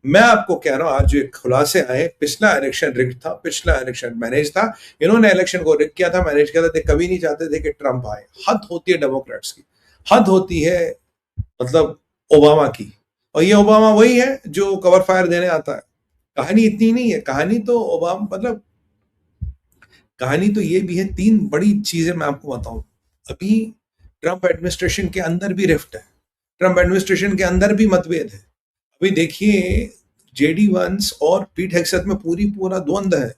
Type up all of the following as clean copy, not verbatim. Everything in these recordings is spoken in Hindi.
मैं आपको कह रहा हूं, आज जो खुलासे आए, पिछला इलेक्शन रिग्ड था, पिछला इलेक्शन मैनेज था, इन्होंने इलेक्शन को रिग किया था, मैनेज किया था। ते कभी नहीं चाहते थे कि ट्रंप आए। हद होती है डेमोक्रेट्स की, हद होती है मतलब ओबामा की। और ये ओबामा वही है जो कवर फायर देने आता है। कहानी इतनी नहीं है, कहानी तो ओबामा मतलब कहानी तो ये भी है। तीन बड़ी चीजें मैं आपको बताऊं। अभी ट्रंप एडमिनिस्ट्रेशन के अंदर भी रिफ्ट है, ट्रंप एडमिनिस्ट्रेशन के अंदर भी मतभेद है। अभी देखिए, जेडी वंस और पीट हेग्सेथ में पूरा द्वंद है।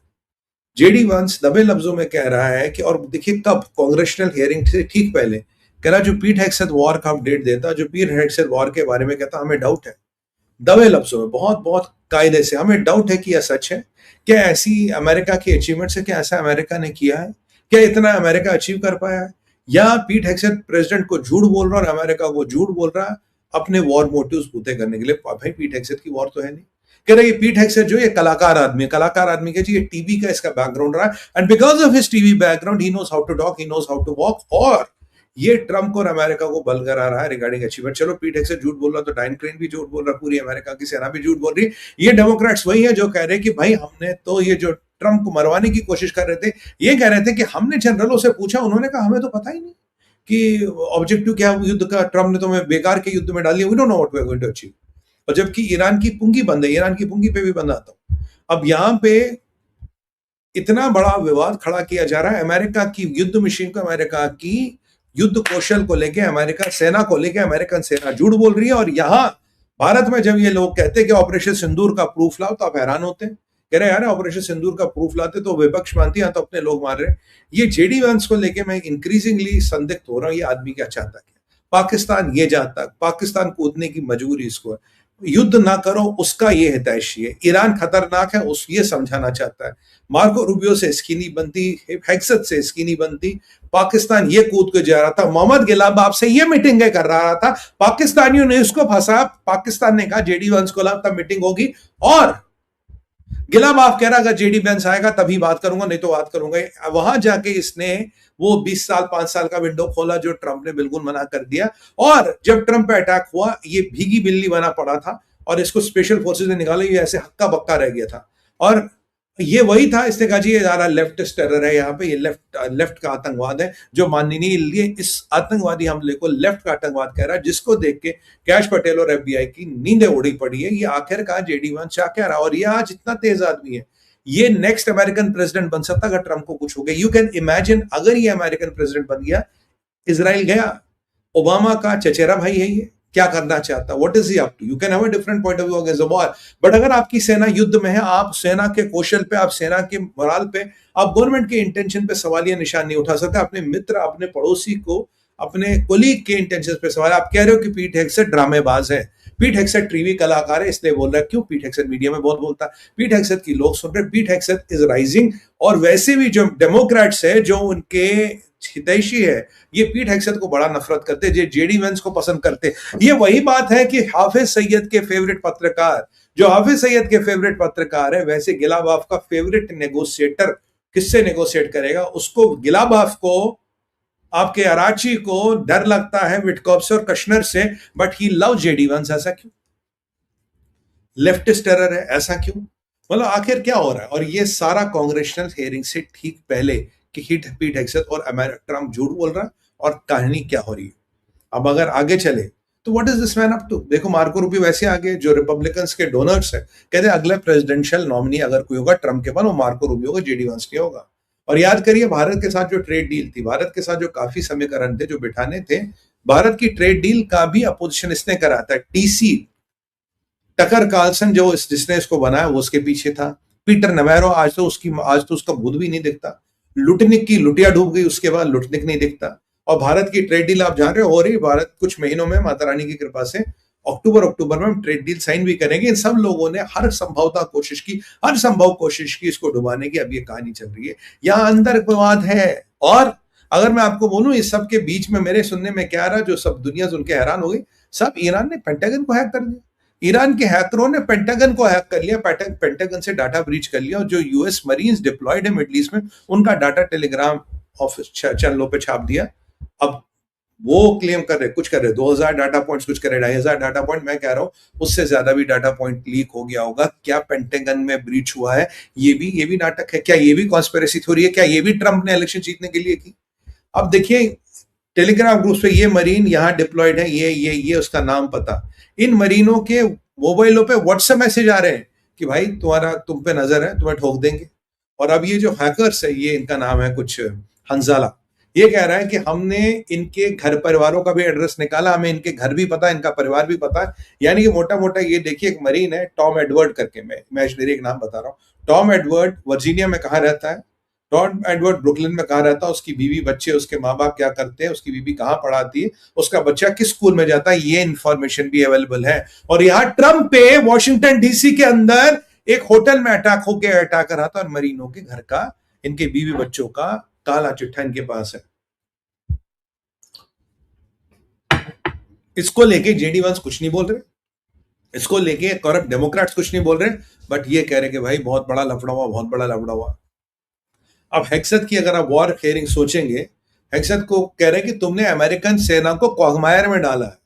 जेडी वंस दबे लफ्जों में कह रहा है कि, और देखिए कब, कांग्रेशनल हियरिंग से ठीक पहले कह रहा जो पीट हेग्सेथ वॉर का अपडेट देता, जो पीट हेग्सेथ वॉर के बारे में कहता, हमें डाउट है। दबे लफ्जों में, बहुत बहुत कायदे से, हमें डाउट है कि यह सच है। क्या ऐसी अमेरिका की अचीवमेंट्स है? क्या ऐसा अमेरिका ने किया है? क्या इतना अमेरिका अचीव कर पाया है? या पीट हेग्सेथ प्रेसिडेंट को झूठ बोल रहा है और अमेरिका को झूठ बोल रहा है अपने वॉर मोटिव्स पूरे करने के लिए? भाई पीट हेग्सेथ की वॉर तो है नहीं। कह रहे ये पीट हेग्सेथ जो ये कलाकार आदमी है, कलाकार आदमी के ये टीवी का इसका बैकग्राउंड रहा है, and because of his TV background he knows how to talk, he knows how to walk. और ये ट्रंप और अमेरिका को बल करा रहा है रिगार्डिंग अचीवमेंट। चलो पीट हेग्सेथ झूठ बोल रहा तो डायन क्रेन भी झूठ बोल रहा, पूरी अमेरिका की सेना भी झूठ बोल रही है। ये डेमोक्रेट्स वही है जो कह रहे हैं कि भाई हमने तो ये जो ट्रंप को मरवाने की कोशिश कर रहे थे, ये कह रहे थे कि हमने जनरलों से पूछा, उन्होंने कहा हमें तो पता ही नहीं कि ऑब्जेक्टिव क्या है युद्ध का। ट्रंप ने तो हमें बेकार के युद्ध में डाल दिया, we don't know what we are going to achieve. और जबकि ईरान की पुंगी बंद है, ईरान की पुंगी पे भी बंद आता हूं। अब यहां पे इतना बड़ा विवाद खड़ा किया जा रहा है अमेरिका की युद्ध मशीन को, अमेरिका की युद्ध कौशल को लेके, अमेरिका सेना को लेके। अमेरिकन सेना झूठ बोल रही है। और यहां भारत में जब ये लोग कहते हैं कि ऑपरेशन सिंदूर का प्रूफ लाओ, तो आप हैरान होते हैं। कह रहे यार ऑपरेशन सिंदूर का प्रूफ लाते तो विपक्ष मानती है, तो अपने लोग मार रहे हैं। ये जेडी वंस को लेके मैं इंक्रीजिंगली संदिग्ध हो रहा हूं, ये आदमी क्या चाहता है? पाकिस्तान ये जाता, पाकिस्तान कूदने की मजबूरी इसको है। युद्ध ना करो उसका ये हितैषी है। ईरान खतरनाक है उस ये समझाना चाहता है। मार्को रूबियो से इसकी नहीं बनती, हेग्सेथ से इसकी नहीं बनती। पाकिस्तान ये कूद के जा रहा था, मोहम्मद गिलाबाफ से ये मीटिंगें कर रहा था, पाकिस्तानियों ने इसको फंसा। पाकिस्तान ने कहा जेडी वंस को ला, तब मीटिंग होगी। और गिलाबाफ कह रहा अगर जेडी वंस आएगा तभी बात करूंगा, नहीं तो बात करूंगा। वहां जाके इसने वो 20 साल 5 साल का विंडो खोला जो ट्रंप ने बिल्कुल मना कर दिया। और जब ट्रंप पे अटैक हुआ, ये भीगी बिल्ली बना पड़ा था और इसको स्पेशल फोर्सेस ने निकाला, ये ऐसे हक्का बक्का रह गया था। और ये वही था, इसने कहा जी ये ज्यादा लेफ्टिस्ट टेरर है, यहाँ पे ये लेफ्ट का आतंकवाद है जो माननीय लिए इस आतंकवादी हमले को लेफ्ट का आतंकवाद कह रहा है, जिसको देख के कैश पटेल और एफबीआई की नींदें उड़ी पड़ी है। ये आखिरकार जेडी वंस चाह क्या रहा? और ये आज इतना तेज आदमी है, ये नेक्स्ट अमेरिकन प्रेसिडेंट बन सकता अगर ट्रंप को कुछ हो गया। यू कैन इमेजिन अगर ये अमेरिकन प्रेसिडेंट बन गया, इजराइल गया, ओबामा का चचेरा भाई है, ये क्या करना चाहता? What is he up to? You can have a different point of view against the war, but अगर आपकी सेना युद्ध में है, आप सेना के कौशल पे, आप सेना के मोराल पे, आप गवर्नमेंट के इंटेंशन पे सवालिया निशान नहीं उठा सकते। अपने मित्र, अपने पड़ोसी को, अपने कोलीग के इंटेंशन पे सवाल। आप कह रहे हो कि पीट हेग्सेथ ड्रामेबाज है, पीट हेग्सेथ टीवी कलाकार है इसलिए बोल रहा है। क्यों? पीट हेग्सेथ मीडिया में बहुत बोलता है, पीट हेग्सेथ की लोग सुन रहे, पीट हेग्सेथ इज राइजिंग। और वैसे भी जो डेमोक्रेट्स है, जो उनके हितैषी है, ये पीट हेग्सेथ को बड़ा नफरत करते, जो जेडी वंस को पसंद करते। ये वही बात है कि हाफिज सईद के फेवरेट पत्रकार, जो हाफिज सईद के फेवरेट पत्रकार है, वैसे गिलाबाफ का फेवरेट नेगोशिएटर किससे नेगोशिएट करेगा? उसको, गिलाबाफ को, आपके अराची को डर लगता है विटकॉफ से और कश्नर से, but he love JD Vance. ऐसा क्यों? लेफ्टिस्ट टेरर है, ऐसा क्यों? मतलब आखिर क्या हो रहा है? और ये सारा कांग्रेशनल हियरिंग से ठीक पहले कि पीट हेग्सेथ और ट्रंप झूठ बोल रहा है। और कहानी क्या हो रही है? अब अगर आगे चले तो what is this man up to? देखो मार्को रूबियो वैसे आगे, जो रिपब्लिकन्स के डोनर्स है, कहते हैं अगले प्रेसिडेंशियल नॉमिनी अगर कोई होगा ट्रंप के बाद, वो मार्को रूबियो होगा, जेडी वंस नहीं होगा। और याद करिए भारत के साथ जो ट्रेड डील थी, भारत के साथ जो काफी समीकरण थे जो बिठाने थे, भारत की ट्रेड डील का भी अपोजिशन इसने करा था। टीसी टकर कार्लसन जो जिसने इसको बनाया वो उसके पीछे था। पीटर नवेरो आज तो उसका भूत भी नहीं दिखता। लुटनिक की लुटिया डूब गई, उसके बाद लुटनिक नहीं दिखता। और भारत की ट्रेड डील आप जान रहे हो रही, भारत कुछ महीनों में माता रानी की कृपा से अक्टूबर में हम ट्रेड डील साइन भी करेंगे। इन सब लोगों ने हर संभव कोशिश की इसको डुबाने की। अब ये कहानी चल रही है, यहां अंदर विवाद है। और अगर मैं आपको बोलूं इस सब के बीच में मेरे सुनने में क्या आ रहा, जो सब दुनिया सुन के हैरान हो गई, सब ईरान ने पेंटागन को हैक कर दिया। ईरान के हैकरों ने पेंटागन को हैक कर लिया, पेंटागन से डाटा ब्रीच कर लिया। और जो यूएस मरीन्स डिप्लॉयड है मिडल ईस्ट में, उनका डाटा टेलीग्राम ऑफिस चैनलों पे छाप दिया। अब वो क्लेम कर रहे, कुछ कर रहे 2000 डाटा पॉइंट्स, कुछ कर रहे 2500 डाटा पॉइंट। मैं कह रहा हूं उससे ज्यादा भी डाटा पॉइंट लीक हो गया होगा। क्या पेंटागन में ब्रीच हुआ है, ये भी नाटक है क्या? ये भी कॉन्स्पिरेसी थ्योरी है क्या? ये भी ट्रंप ने इलेक्शन जीतने के लिए की? अब देखिए टेलीग्राम ग्रुप पे ये मरीन यहाँ डिप्लॉयड है, ये उसका नाम पता, इन मरीनों के मोबाइलों पे व्हाट्सएप मैसेज आ रहे हैं कि भाई तुम्हारा तुम पे नजर है, तुम्हें ठोक देंगे। और अब ये जो हैकर्स है, ये इनका नाम है कुछ हंजाला, ये कह रहा है कि हमने इनके घर परिवारों का भी एड्रेस निकाला, हमें इनके घर भी पता है, इनका परिवार भी पता है। यानी कि मोटा मोटा ये देखिए, एक मरीन है टॉम एडवर्ड करके, मैं इमेजिनरी एक नाम बता रहा हूँ। टॉम एडवर्ड वर्जीनिया में कहाँ रहता है? टॉम एडवर्ड ब्रुकलिन में कहाँ रहता है? उसकी बीवी बच्चे, उसके माँ बाप क्या करते हैं, उसकी बीवी कहाँ पढ़ाती है, उसका बच्चा किस स्कूल में जाता है, ये इंफॉर्मेशन भी अवेलेबल है। और यहाँ ट्रंप पे वॉशिंगटन डीसी के अंदर एक होटल में अटैक होके अटैक करा था, और मरीनों के घर का, इनके बीवी बच्चों का काला चिट्ठा इनके पास है। इसको लेके जेडी वंस कुछ नहीं बोल रहे, इसको लेके करप्ट डेमोक्रेट्स कुछ नहीं बोल रहे, बट ये कह रहे कि भाई बहुत बड़ा लफड़ा हुआ, बहुत बड़ा लफड़ा हुआ। अब हेक्सत की अगर आप वॉर हेयरिंग सोचेंगे, हेक्सत को कह रहे हैं कि तुमने अमेरिकन सेना को क्वागमायर में डाला है।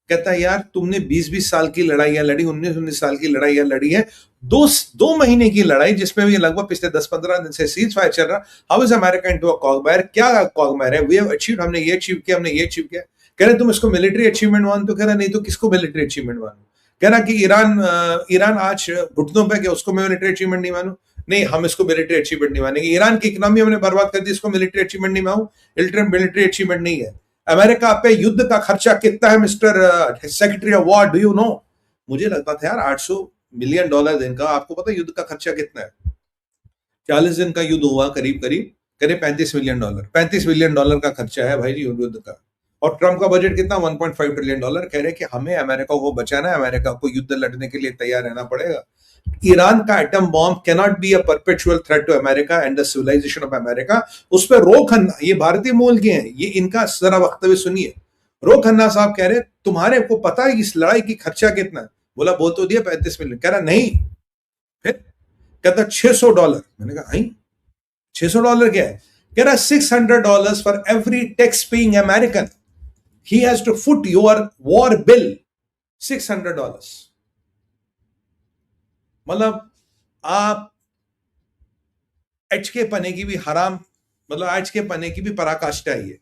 कहता है यार तुमने 20-20 साल की लड़ाइयां लड़ी, 19-19 साल की लड़ाइयां लड़ी है, दो महीने की लड़ाई जिसमें भी लगभग पिछले 10-15 दिन से सीज फायर चल रहा, how is America into a quagmire? क्या क्वागमायर है? वी हैव अचीव्ड, हमने ये अचीव किया, हमने ये अचीव किया। कह रहे तुम इसको मिलिट्री अचीवमेंट मान, तो कह रहा नहीं तो किसको मिलिट्री अचीवमेंट मानू? कह रहा कि ईरान आज घुटनों पे, क्या उसको मैं मिलिट्री अचीवमेंट नहीं मानू? नहीं, हम इसको मिलिट्री अचीवमेंट नहीं मानेंगे। ईरान की इकोनॉमी हमने बर्बाद कर दी, इसको मिलिट्री अचीवमेंट नहीं मानू, मिलिट्री अचीवमेंट नहीं है। अमेरिका पे युद्ध का खर्चा कितना है mister secretary of war, do you know? मुझे लगता था यार $800 मिलियन दिन का, आपको पता है युद्ध का खर्चा कितना है? 40 दिन का युद्ध हुआ करीब करीब, करीब $35 मिलियन, $35 मिलियन का खर्चा है भाई जी युद्ध का। और ट्रंप का बजट कितना? $1.5 ट्रिलियन। कह रहे कि हमें अमेरिका को बचाना है, अमेरिका को युद्ध लड़ने के लिए तैयार रहना पड़ेगा। ईरान का atom bomb cannot be a perpetual threat to America and the civilisation of America. उस पर रो खन्ना, ये भारतीय मूल के हैं, ये इनका जरा वक्तव्य सुनिए। रो खन्ना साहब कह रहे तुम्हारे को पता है इस लड़ाई की खर्चा कितना है? बोला बोल तो दिया 35 मिलियन। कह रहा नहीं, फिर कहता $600। मैंने कहा नहीं, $600 क्या है? कह रहा $600 for every tax paying American he has to foot your war bill, $600। मतलब आप एचके पने की भी हराम, मतलब एचके पने की भी पराकाष्ठा है।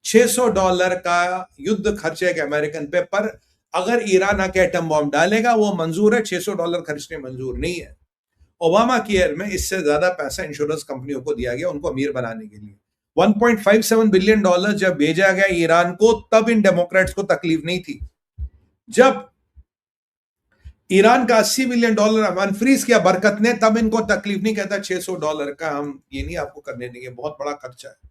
$600 का युद्ध खर्च है अमेरिकन पे, पर अगर ईरान आके एटम बॉम्ब डालेगा वो मंजूर है, $600 खर्चने मंजूर नहीं है। ओबामा केयर में इससे ज्यादा पैसा इंश्योरेंस कंपनियों को दिया गया उनको अमीर बनाने के लिए। $1.57 बिलियन जब भेजा गया ईरान को, तब इन डेमोक्रेट्स को तकलीफ नहीं थी। जब ईरान का $80 बिलियन अनफ्रीज किया बरकत ने, तब इनको तकलीफ नहीं। कहता $600 का हम ये नहीं आपको करने देंगे, बहुत बड़ा खर्चा है।